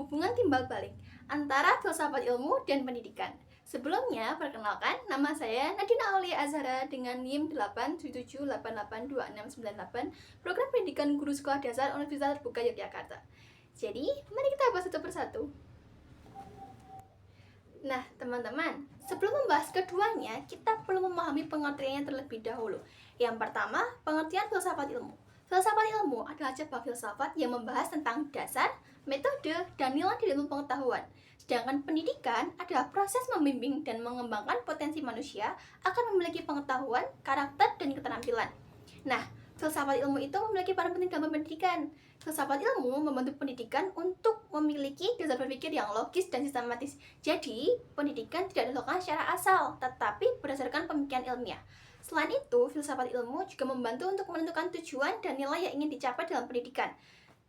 hubungan timbal balik antara filsafat ilmu dan pendidikan. Sebelumnya, perkenalkan, nama saya Nadina Aulia Azhara dengan NIM 877882698, Program Pendidikan Guru Sekolah Dasar Universitas Terbuka Yogyakarta. Jadi, mari kita bahas satu persatu. Nah, teman-teman, sebelum membahas keduanya, kita perlu memahami pengertiannya terlebih dahulu. Yang pertama, pengertian filsafat ilmu. Filsafat ilmu adalah cabang filsafat yang membahas tentang dasar, metode, dan nilai di ilmu pengetahuan. Sedangkan pendidikan adalah proses membimbing dan mengembangkan potensi manusia akan memiliki pengetahuan, karakter, dan keterampilan. Nah, filsafat ilmu itu memiliki peran penting dalam pendidikan. Filsafat ilmu membantu pendidikan untuk memiliki dasar berpikir yang logis dan sistematis. Jadi, pendidikan tidak dilakukan secara asal, tetapi berdasarkan pemikiran ilmiah. Selain itu, filsafat ilmu juga membantu untuk menentukan tujuan dan nilai yang ingin dicapai dalam pendidikan.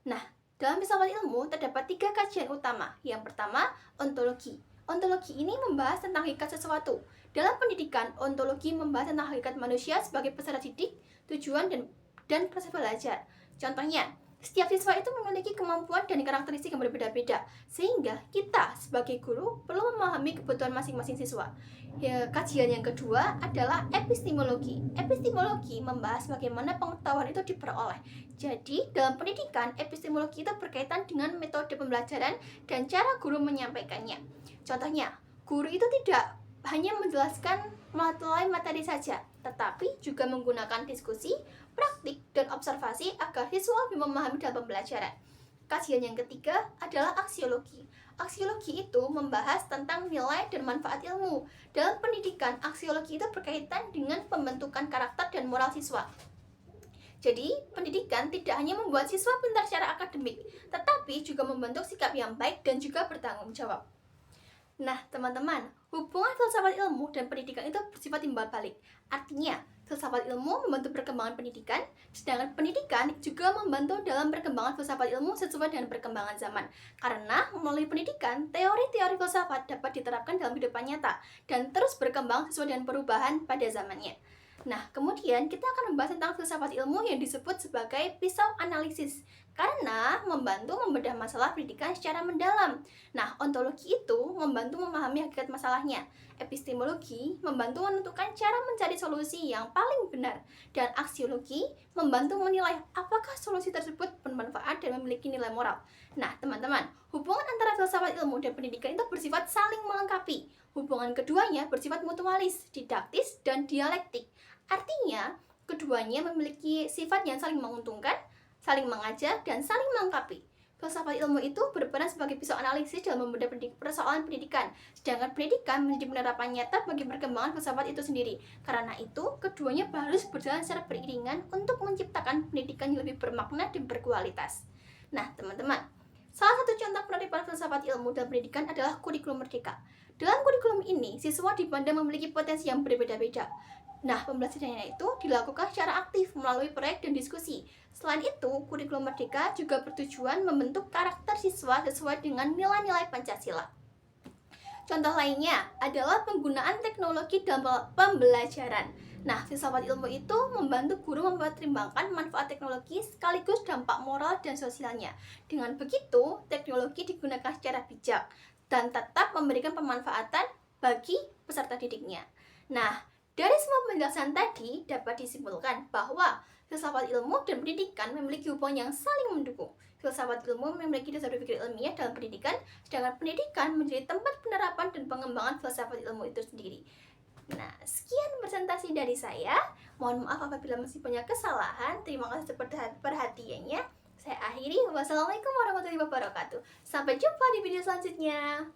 Nah, dalam filsafat ilmu terdapat 3 kajian utama. Yang pertama, ontologi. Ontologi ini membahas tentang hakikat sesuatu. Dalam pendidikan, ontologi membahas tentang hakikat manusia sebagai peserta didik, tujuan, dan proses belajar. Contohnya, setiap siswa itu memiliki kemampuan dan karakteristik yang berbeda-beda, sehingga kita sebagai guru perlu memahami kebutuhan masing-masing siswa. Kajian yang kedua adalah epistemologi. Epistemologi membahas bagaimana pengetahuan itu diperoleh. Jadi, dalam pendidikan, epistemologi itu berkaitan dengan metode pembelajaran dan cara guru menyampaikannya. Contohnya, guru itu tidak hanya menjelaskan melalui materi saja, tetapi juga menggunakan diskusi, praktik, dan observasi agar siswa lebih memahami dalam pembelajaran. Kajian yang ketiga adalah aksiologi. Aksiologi itu membahas tentang nilai dan manfaat ilmu. Dalam pendidikan, aksiologi itu berkaitan dengan pembentukan karakter dan moral siswa. Jadi, pendidikan tidak hanya membuat siswa pintar secara akademik, tetapi juga membentuk sikap yang baik dan juga bertanggung jawab. Nah, teman-teman, hubungan filsafat ilmu dan pendidikan itu bersifat timbal balik. Artinya, filsafat ilmu membantu perkembangan pendidikan, sedangkan pendidikan juga membantu dalam perkembangan filsafat ilmu sesuai dengan perkembangan zaman. Karena melalui pendidikan, teori-teori filsafat dapat diterapkan dalam kehidupan nyata dan terus berkembang sesuai dengan perubahan pada zamannya. Nah, kemudian kita akan membahas tentang filsafat ilmu yang disebut sebagai pisau analisis karena membantu membedah masalah pendidikan secara mendalam. Nah, ontologi itu membantu memahami hakikat masalahnya. Epistemologi membantu menentukan cara mencari solusi yang paling benar. Dan aksiologi membantu menilai apakah solusi tersebut bermanfaat dan memiliki nilai moral. Nah, teman-teman, hubungan antara filsafat ilmu dan pendidikan itu bersifat saling melengkapi. Hubungan keduanya bersifat mutualis, didaktis, dan dialektik. Artinya, keduanya memiliki sifat yang saling menguntungkan, saling mengajar, dan saling melengkapi. Filsafat ilmu itu berperan sebagai pisau analisis dalam membedah persoalan pendidikan, sedangkan pendidikan menjadi penerapan nyata bagi perkembangan filsafat itu sendiri. Karena itu, keduanya harus berjalan secara beriringan untuk menciptakan pendidikan yang lebih bermakna dan berkualitas. Nah, teman-teman, salah satu contoh penerapan filsafat ilmu dalam pendidikan adalah kurikulum merdeka. Dalam kurikulum ini, siswa dipandang memiliki potensi yang berbeda-beda. Nah, pembelajarannya itu dilakukan secara aktif melalui proyek dan diskusi. Selain itu, kurikulum merdeka juga bertujuan membentuk karakter siswa sesuai dengan nilai-nilai Pancasila. Contoh lainnya adalah penggunaan teknologi dalam pembelajaran. Nah, filsafat ilmu itu membantu guru mempertimbangkan manfaat teknologi sekaligus dampak moral dan sosialnya. Dengan begitu, teknologi digunakan secara bijak dan tetap memberikan pemanfaatan bagi peserta didiknya. Nah, dari semua penjelasan tadi dapat disimpulkan bahwa filsafat ilmu dan pendidikan memiliki hubungan yang saling mendukung. Filsafat ilmu memiliki dasar berpikir ilmiah dalam pendidikan, sedangkan pendidikan menjadi tempat penerapan dan pengembangan filsafat ilmu itu sendiri. Nah, sekian presentasi dari saya. Mohon maaf apabila masih banyak kesalahan. Terima kasih atas perhatiannya. Saya akhiri. Wassalamualaikum warahmatullahi wabarakatuh. Sampai jumpa di video selanjutnya.